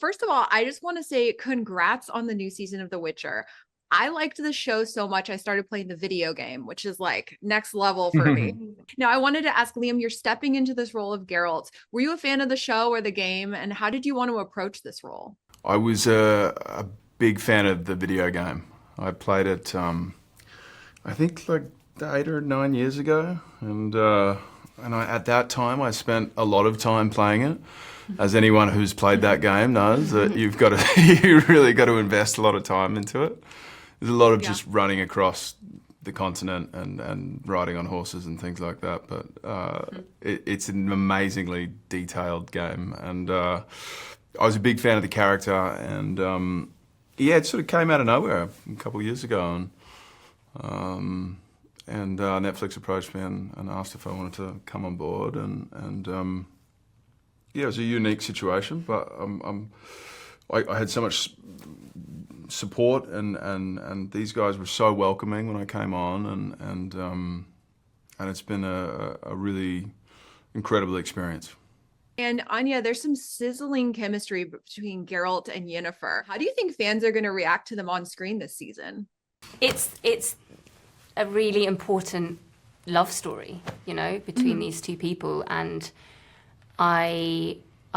First of all, I just want to say congrats on the new season of The Witcher. I liked the show so much, I started playing the video game, which is like next level for me. Now, I wanted to ask Liam, you're stepping into this role of Geralt. Were you a fan of the show or the game, and how did you want to approach this role? I was a big fan of the video game. I played it, I think like 8 or 9 years ago, and at that time I spent a lot of time playing it. As anyone who's played that game knows, that you really got to invest a lot of time into it. There's a lot of just running across the continent and riding on horses and things like that. But it's an amazingly detailed game, and I was a big fan of the character. And it sort of came out of nowhere a couple of years ago, and Netflix approached me and asked if I wanted to come on board, and it was a unique situation, but I had so much support, and these guys were so welcoming when I came on, and it's been a really incredible experience. And Anya, there's some sizzling chemistry between Geralt and Yennefer. How do you think fans are going to react to them on screen this season? It's a really important love story, between these two people, and I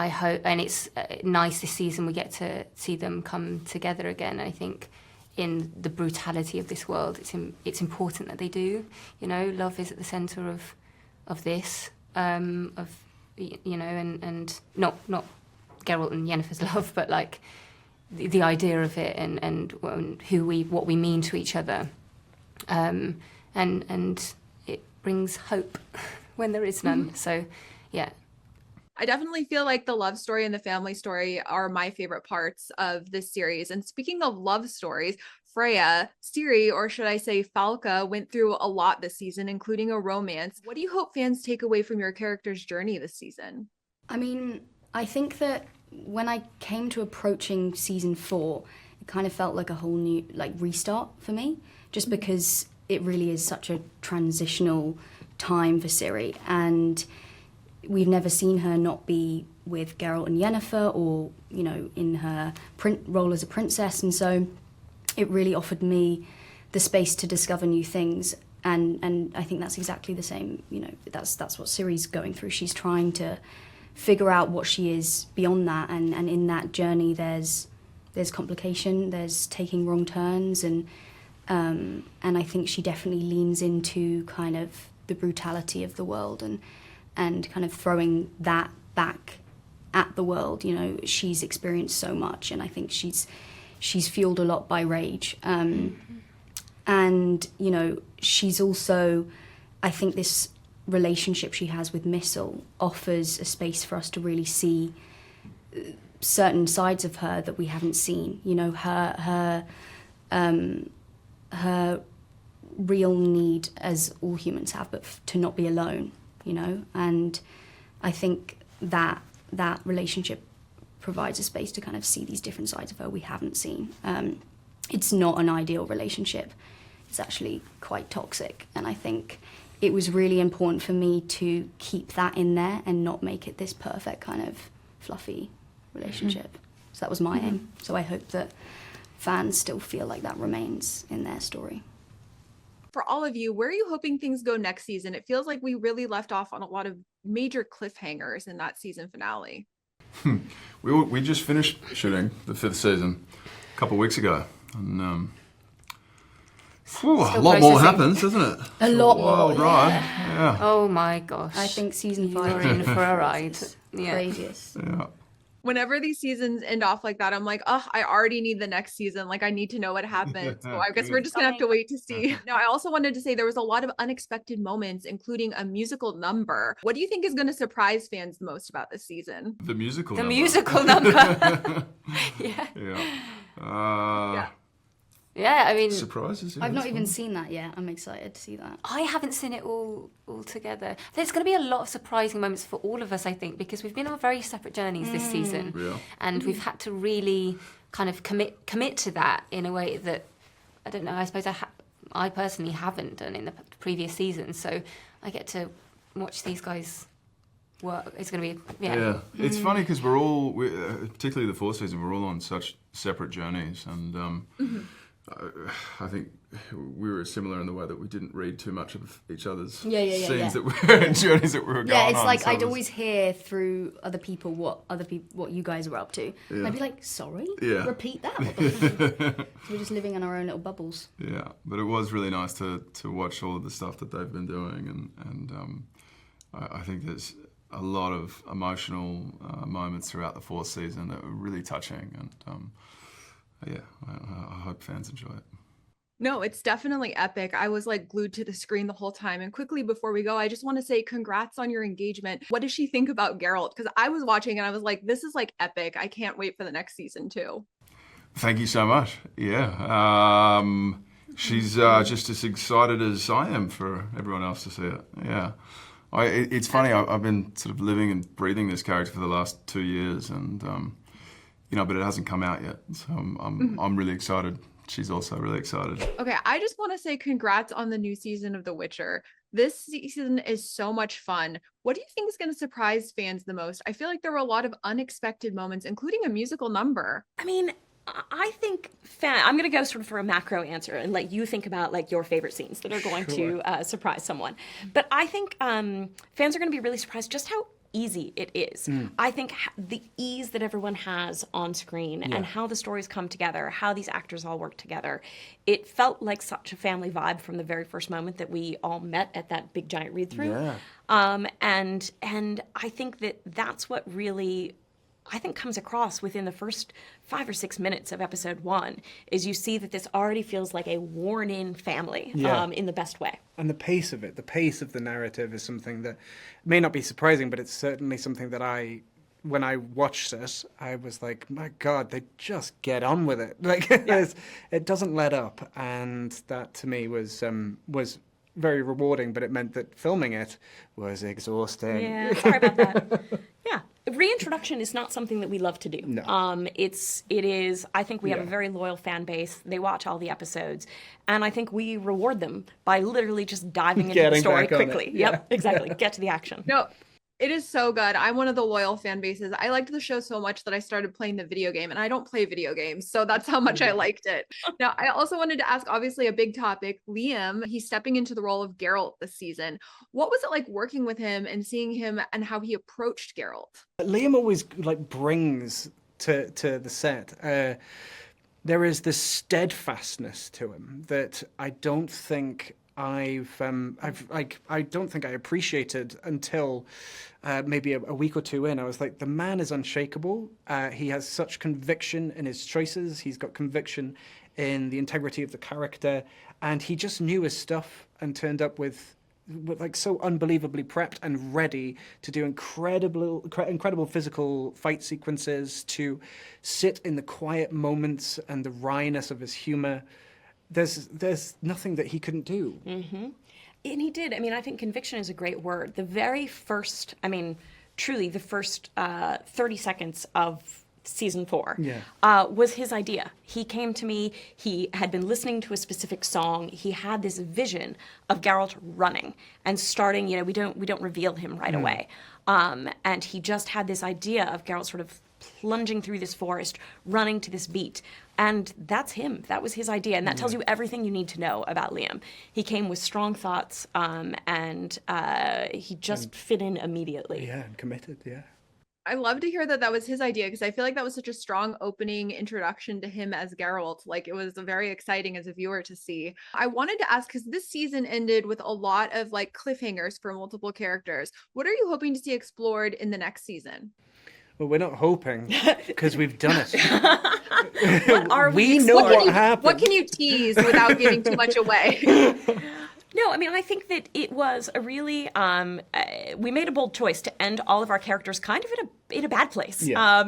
hope, and it's nice this season we get to see them come together again. I think in the brutality of this world, it's important that they do. Love is at the centre of this, and not Geralt and Yennefer's love, but like the idea of it and what we mean to each other, and it brings hope when there is none. So, yeah. I definitely feel like the love story and the family story are my favorite parts of this series. And speaking of love stories, Freya, Ciri, or should I say Falka, went through a lot this season, including a romance. What do you hope fans take away from your character's journey this season? I mean, I think that when I came to approaching season 4, it kind of felt like a whole new restart for me, just because it really is such a transitional time for Ciri, and we've never seen her not be with Geralt and Yennefer, or in her role as a princess, and so it really offered me the space to discover new things, and I think that's exactly the same. That's what Ciri's going through. She's trying to figure out what she is beyond that, and in that journey there's complication, there's taking wrong turns, and I think she definitely leans into kind of the brutality of the world and kind of throwing that back at the world. She's experienced so much, and I think she's fueled a lot by rage. And, she's also, I think this relationship she has with Missel offers a space for us to really see certain sides of her that we haven't seen. Her real need, as all humans have, but to not be alone. And I think that relationship provides a space to kind of see these different sides of her we haven't seen. It's not an ideal relationship. It's actually quite toxic, and I think it was really important for me to keep that in there and not make it this perfect kind of fluffy relationship. So that was my aim. So I hope that fans still feel like that remains in their story. For all of you, where are you hoping things go next season? It feels like we really left off on a lot of major cliffhangers in that season finale. We just finished shooting the 5th season a couple of weeks ago, and a lot more happens, doesn't it? A lot more. Right? Yeah. Oh my gosh! I think season 5 you're in for a ride. Yeah. Craziest. Yeah. Whenever these seasons end off like that, I'm like, oh, I already need the next season. Like, I need to know what happens. So I guess we're just gonna have to wait to see. Now, I also wanted to say there was a lot of unexpected moments, including a musical number. What do you think is going to surprise fans the most about this season? The musical The number. musical number. Yeah. Yeah. Yeah, I mean, Surprises. Yeah, I've not that's even fun. seen that yet. I'm excited to see that. I haven't seen it all together. There's going to be a lot of surprising moments for all of us, I think, because we've been on very separate journeys this season, and we've had to really kind of commit to that in a way that, I don't know, I suppose I personally haven't done in the previous seasons. So I get to watch these guys work. It's going to be, Yeah, it's funny because particularly the fourth season, we're all on such separate journeys, and I think we were similar in the way that we didn't read too much of each other's scenes that were and journeys that we were going on. Yeah, it's like so I'd always hear through other people what you guys were up to. And I'd be like, sorry, repeat that. What the fuck? So we're just living in our own little bubbles. Yeah, but it was really nice to watch all of the stuff that they've been doing, and I think there's a lot of emotional moments throughout the fourth season that were really touching, and I hope fans enjoy it. No, it's definitely epic. I was like glued to the screen the whole time. And quickly before we go, I just want to say congrats on your engagement. What does she think about Geralt? Because I was watching and I was like, this is like epic. I can't wait for the next season too. Thank you so much. Yeah. She's just as excited as I am for everyone else to see it. Yeah. It's funny, I've been sort of living and breathing this character for the last 2 years, and but it hasn't come out yet. So I'm really excited. She's also really excited. Okay, I just want to say congrats on the new season of The Witcher. This season is so much fun. What do you think is going to surprise fans the most? I feel like there were a lot of unexpected moments, including a musical number. I mean, I think I'm going to go sort of for a macro answer and let you think about like your favorite scenes that are going to surprise someone. But I think fans are going to be really surprised just how easy it is. I think the ease that everyone has on screen and how the stories come together, how these actors all work together, it felt like such a family vibe from the very first moment that we all met at that big giant read through. And I think that's what really comes across within the first 5 or 6 minutes of episode 1 is you see that this already feels like a worn-in family in the best way. And the pace of the narrative is something that may not be surprising, but it's certainly something that when I watched it, I was like, my God, they just get on with it. Like, it doesn't let up. And that to me was very rewarding, but it meant that filming it was exhausting. Yeah, sorry about that. Yeah. Reintroduction is not something that we love to do. No. It is, I think we have a very loyal fan base. They watch all the episodes. And I think we reward them by literally just diving into the story quickly. Yep, exactly. Get to the action. No, it is so good. I'm one of the loyal fan bases. I liked the show so much that I started playing the video game, and I don't play video games, so that's how much I liked it. Now, I also wanted to ask, obviously a big topic, Liam, he's stepping into the role of Geralt this season. What was it like working with him and seeing him and how he approached Geralt? Liam always brings to the set. There is this steadfastness to him that I don't think I don't think I appreciated until maybe a week or two in. I was like, the man is unshakable. He has such conviction in his choices. He's got conviction in the integrity of the character, and he just knew his stuff and turned up with like so unbelievably prepped and ready to do incredible physical fight sequences, to sit in the quiet moments and the wryness of his humor. There's nothing that he couldn't do. Mm-hmm. And he did. I mean, I think conviction is a great word. The very first, truly the first 30 seconds of season 4 was his idea. He came to me, he had been listening to a specific song, he had this vision of Geralt running and starting, we don't reveal him right away. And he just had this idea of Geralt sort of plunging through this forest, running to this beat. And that's him. That was his idea. And that tells you everything you need to know about Liam. He came with strong thoughts, and he just fit in immediately. Yeah, and committed, yeah. I love to hear that was his idea, because I feel like that was such a strong opening introduction to him as Geralt. Like, it was very exciting as a viewer to see. I wanted to ask, because this season ended with a lot of like cliffhangers for multiple characters. What are you hoping to see explored in the next season? Well, we're not hoping, because we've done it. What are we know what happened. What can you tease without giving too much away? No, I think that it was a really, we made a bold choice to end all of our characters kind of in a bad place. Yeah.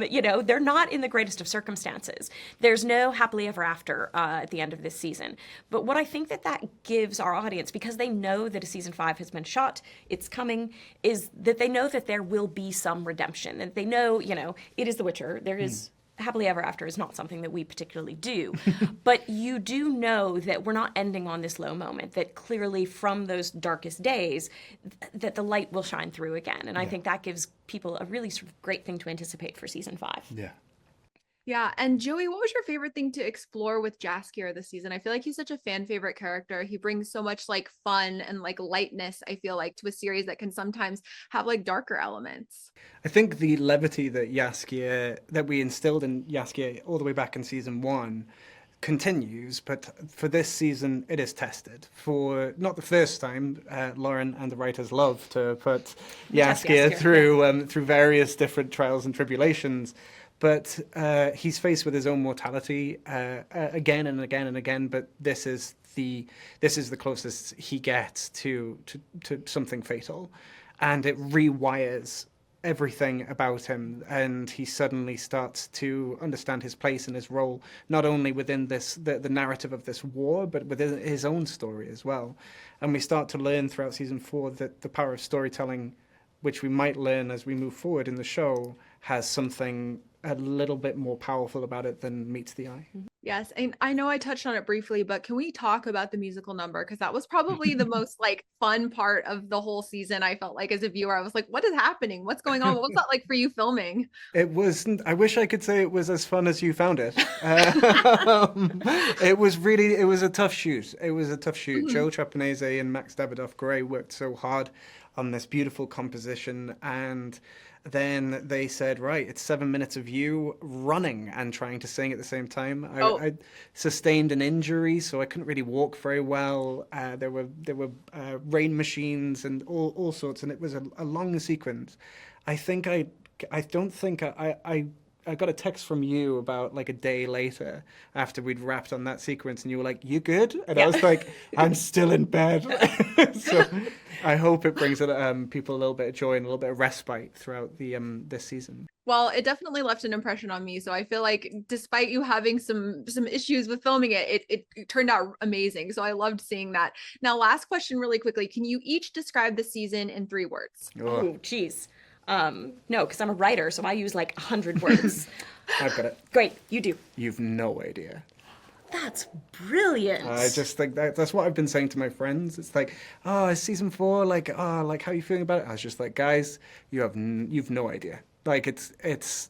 They're not in the greatest of circumstances. There's no happily ever after at the end of this season. But what I think that gives our audience, because they know that a season 5 has been shot, it's coming, is that they know that there will be some redemption. And they know, it is The Witcher. There is happily ever after is not something that we particularly do. But you do know that we're not ending on this low moment, that clearly from those darkest days, that the light will shine through again. And I think that gives people a really sort of great thing to anticipate for season 5. Yeah. Yeah. And Joey, what was your favorite thing to explore with Jaskier this season? I feel like he's such a fan favorite character. He brings so much like fun and like lightness, I feel like, to a series that can sometimes have like darker elements. I think the levity that we instilled in Jaskier all the way back in season 1 continues, but for this season it is tested. For not the first time, Lauren and the writers love to put Jaskier through various different trials and tribulations. But he's faced with his own mortality again and again and again. But this is the closest he gets to something fatal, and it rewires everything about him, and he suddenly starts to understand his place and his role, not only within the narrative of this war, but within his own story as well. And we start to learn throughout season 4 that the power of storytelling, which we might learn as we move forward in the show, has something a little bit more powerful about it than meets the eye. Yes. And I know I touched on it briefly, but can we talk about the musical number? Because that was probably the most like fun part of the whole season. I felt like as a viewer, I was like, what is happening? What's going on? What was that like for you filming? It wasn't, I wish I could say it was as fun as you found it. It was a tough shoot. It was a tough shoot. Joe Trapanese and Max Davidoff-Gray worked so hard on this beautiful composition, and then they said, right, it's 7 minutes of you running and trying to sing at the same time. I sustained an injury, so I couldn't really walk very well. There were rain machines and all sorts, and it was a long sequence. I don't think I got a text from you about like a day later after we'd wrapped on that sequence, and you were like, "You good?" And I was like, "I'm still in bed." So I hope it brings people a little bit of joy and a little bit of respite throughout the this season. Well, it definitely left an impression on me. So I feel like despite you having some issues with filming it turned out amazing. So I loved seeing that. Now, last question really quickly. Can you each describe the season in 3 words? Oh, geez. No, because I'm a writer, so I use like 100 words. I've got it. Great, you do. You've no idea. That's brilliant. I just think that's what I've been saying to my friends. It's like, oh, it's season 4. Like, oh, like how are you feeling about it? I was just like, guys, you've no idea. Like it's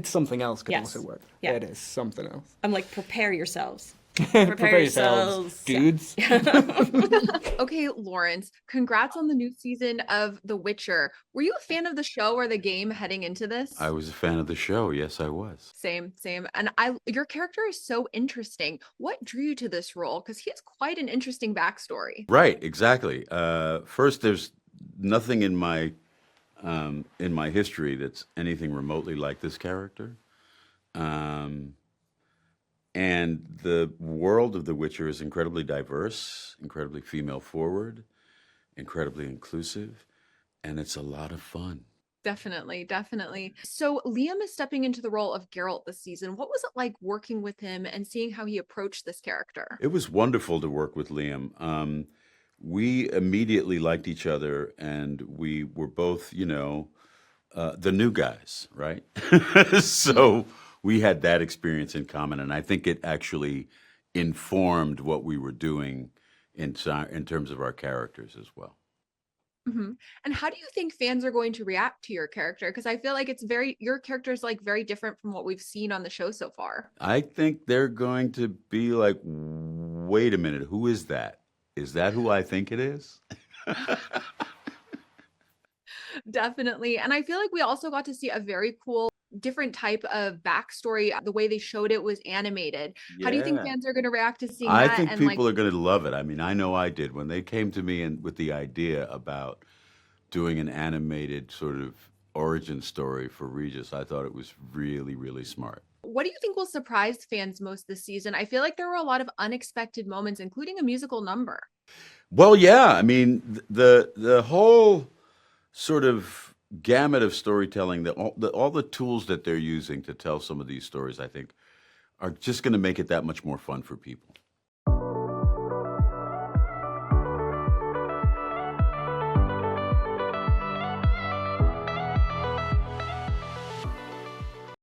something else could also work. Yeah. It is something else. I'm like, prepare yourselves. Prepare yourselves, dudes. Okay, Laurence, congrats on the new season of The Witcher. Were you a fan of the show or the game heading into this? I was a fan of the show. Yes, I was. Same. And your character is so interesting. What drew you to this role? Because he has quite an interesting backstory. Right, exactly. First, there's nothing in my history that's anything remotely like this character. And the world of The Witcher is incredibly diverse, incredibly female forward, incredibly inclusive, and it's a lot of fun. Definitely. So Liam is stepping into the role of Geralt this season. What was it like working with him and seeing how he approached this character? It was wonderful to work with Liam. We immediately liked each other, and we were both, the new guys, right? So we had that experience in common, and I think it actually informed what we were doing in terms of our characters as well. Mm-hmm. And how do you think fans are going to react to your character? Because I feel like your character is like very different from what we've seen on the show so far. I think they're going to be like, wait a minute, who is that? Is that who I think it is? Definitely. And I feel like we also got to see a very cool different type of backstory. The way they showed it was animated. How do you think fans are going to react to seeing that? I think people are going to love it. I mean, I know I did. When they came to me with the idea about doing an animated sort of origin story for Regis, I thought it was really, really smart. What do you think will surprise fans most this season? I feel like there were a lot of unexpected moments, including a musical number. Well, yeah. I mean, the whole sort of gamut of storytelling, all the tools that they're using to tell some of these stories, I think, are just going to make it that much more fun for people.